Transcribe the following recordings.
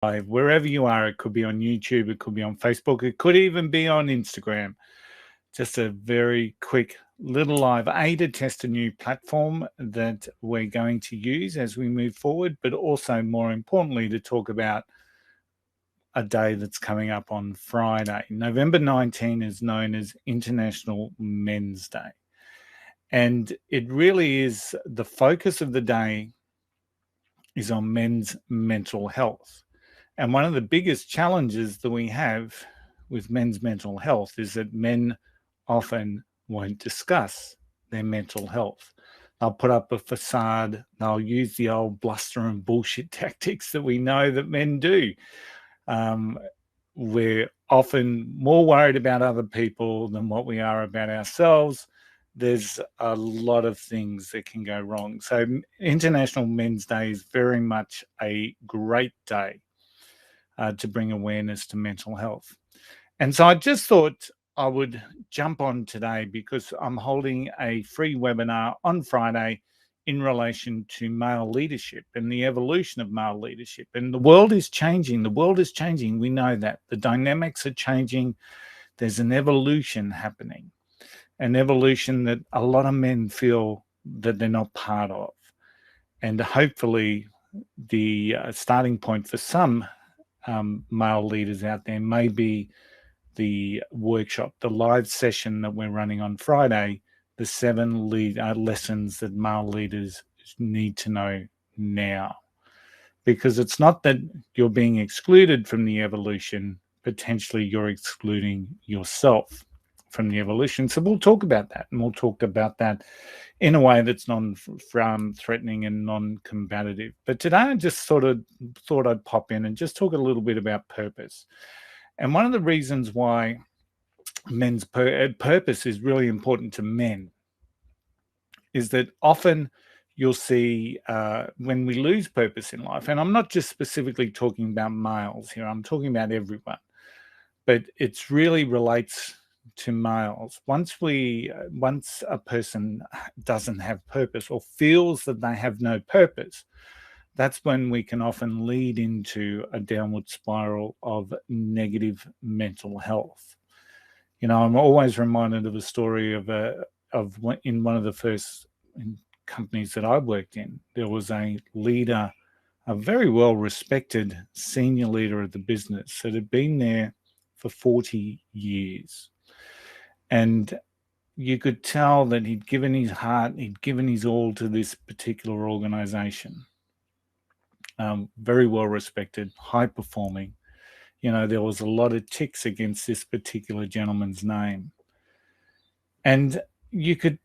live, wherever you are. It could be on YouTube, it could be on Facebook, it could even be on Instagram. Just a very quick little live to test a new platform that we're going to use as we move forward, but also more importantly, to talk about a day that's coming up on Friday. November 19 is known as International Men's Day. And it really is the focus of the day is on men's mental health. And one of the biggest challenges that we have with men's mental health is that men often won't discuss their mental health. They'll put up a facade, they'll use the old bluster and bullshit tactics that we know that men do. We're often more worried about other people than what we are about ourselves. There's a lot of things that can go wrong. So International Men's Day is very much a great day to bring awareness to mental health. And so I just thought I would jump on today because I'm holding a free webinar on Friday in relation to male leadership and the evolution of male leadership. And the world is changing. The world is changing. We know that. The dynamics are changing. There's an evolution happening, an evolution that a lot of men feel that they're not part of. And hopefully the starting point for some male leaders out there may be the workshop, the live session that we're running on Friday, the 7 lessons that male leaders need to know now. Because it's not that you're being excluded from the evolution, potentially you're excluding yourself from the evolution. So we'll talk about that, and we'll talk about that in a way that's non-threatening and non-combative. But today I just sort of thought I'd pop in and just talk a little bit about purpose. And one of the reasons why men's purpose is really important to men is that often you'll see when we lose purpose in life, and I'm not just specifically talking about males here, I'm talking about everyone, but it really relates to males. Once a person doesn't have purpose or feels that they have no purpose, that's when we can often lead into a downward spiral of negative mental health. You know, I'm always reminded of a story of in one of the first companies that I worked in. There was a leader, a very well respected senior leader of the business that had been there for 40 years. And you could tell that he'd given his heart, he'd given his all to this particular organization. Very well respected, high performing. You know, there was a lot of ticks against this particular gentleman's name. And you could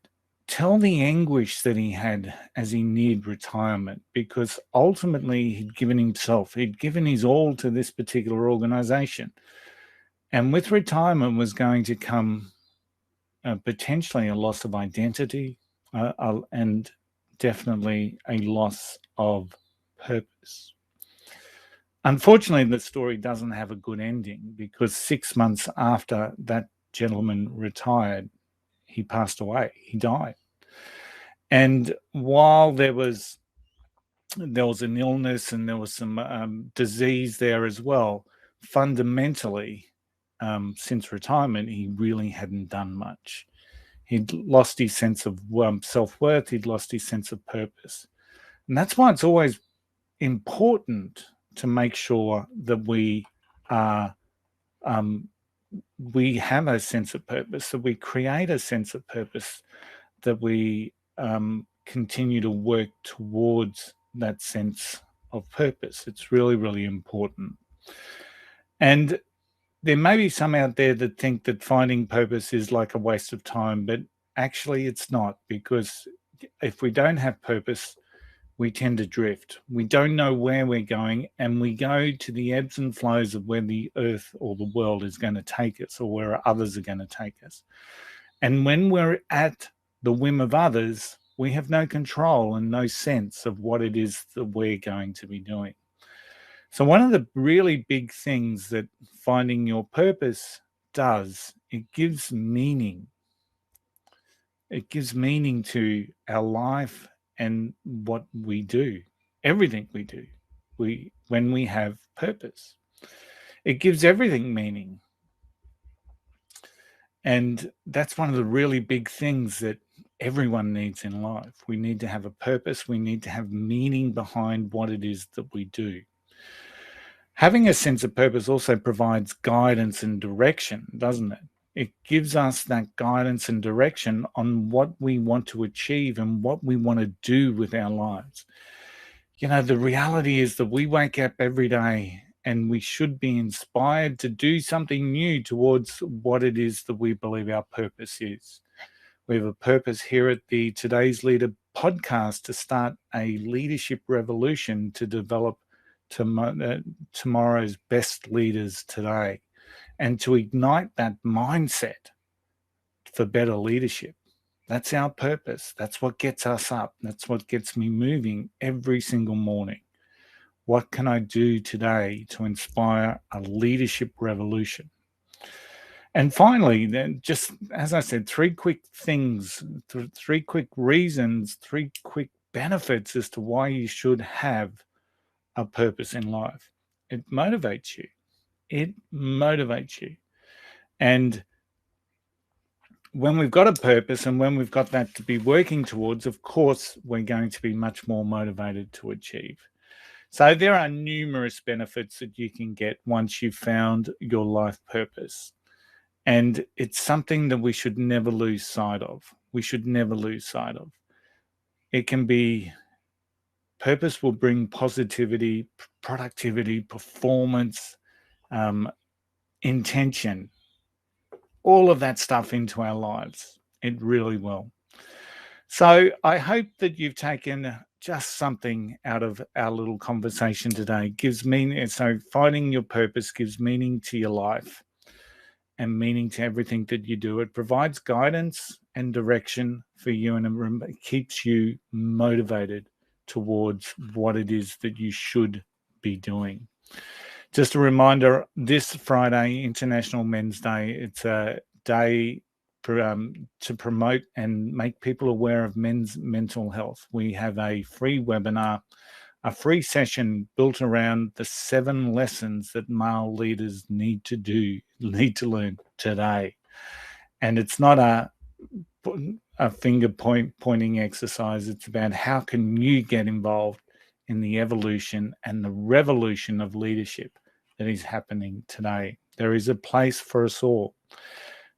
tell the anguish that he had as he neared retirement, because ultimately he'd given himself, he'd given his all to this particular organization. And with retirement was going to come potentially a loss of identity and definitely a loss of purpose. Unfortunately, the story doesn't have a good ending, because 6 months after that gentleman retired, he passed away. He died. And while there was an illness and there was some disease there as well, fundamentally, since retirement, he really hadn't done much. He'd lost his sense of self-worth. He'd lost his sense of purpose. And that's why it's always important to make sure that we have a sense of purpose, that we create a sense of purpose, that we continue to work towards that sense of purpose. It's really, really important. And there may be some out there that think that finding purpose is like a waste of time, but actually it's not, because if we don't have purpose, we tend to drift. We don't know where we're going, and we go to the ebbs and flows of where the earth or the world is going to take us, or where others are going to take us. And when we're at the whim of others, we have no control and no sense of what it is that we're going to be doing. So one of the really big things that finding your purpose does, it gives meaning. It gives meaning to our life and what we do, everything we do. when we have purpose. It gives everything meaning. And that's one of the really big things that everyone needs in life. We need to have a purpose. We need to have meaning behind what it is that we do. Having a sense of purpose also provides guidance and direction, doesn't it? It gives us that guidance and direction on what we want to achieve and what we want to do with our lives. You know, the reality is that we wake up every day and we should be inspired to do something new towards what it is that we believe our purpose is. We have a purpose here at the Today's Leader podcast to start a leadership revolution to develop tomorrow's best leaders today and to ignite that mindset for better leadership. That's our purpose. That's what gets us up. That's what gets me moving every single morning. What can I do today to inspire a leadership revolution? And finally, then, just as I said, three quick things, three quick reasons, three quick benefits as to why you should have a purpose in life. It motivates you. It motivates you. And when we've got a purpose and when we've got that to be working towards, of course, we're going to be much more motivated to achieve. So there are numerous benefits that you can get once you've found your life purpose. And it's something that we should never lose sight of. We should never lose sight of. It can be, purpose will bring positivity, productivity, performance, intention, all of that stuff into our lives. It really will. So I hope that you've taken just something out of our little conversation today. Gives meaning. So finding your purpose gives meaning to your life and meaning to everything that you do. It provides guidance and direction for you and it keeps you motivated towards what it is that you should be doing. Just a reminder, this Friday, International Men's Day, it's a day to promote and make people aware of men's mental health. We have a free webinar, a free session built around the 7 lessons that male leaders need to learn today. And it's not a finger pointing exercise. It's about how can you get involved in the evolution and the revolution of leadership that is happening today. There is a place for us all.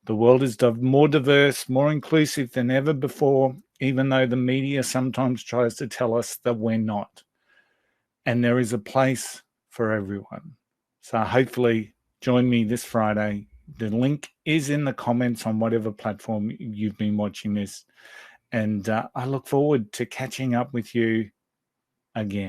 The world is more diverse, more inclusive than ever before, even though the media sometimes tries to tell us that we're not. And there is a place for everyone. So hopefully join me this Friday. The link is in the comments on whatever platform you've been watching this. And I look forward to catching up with you again.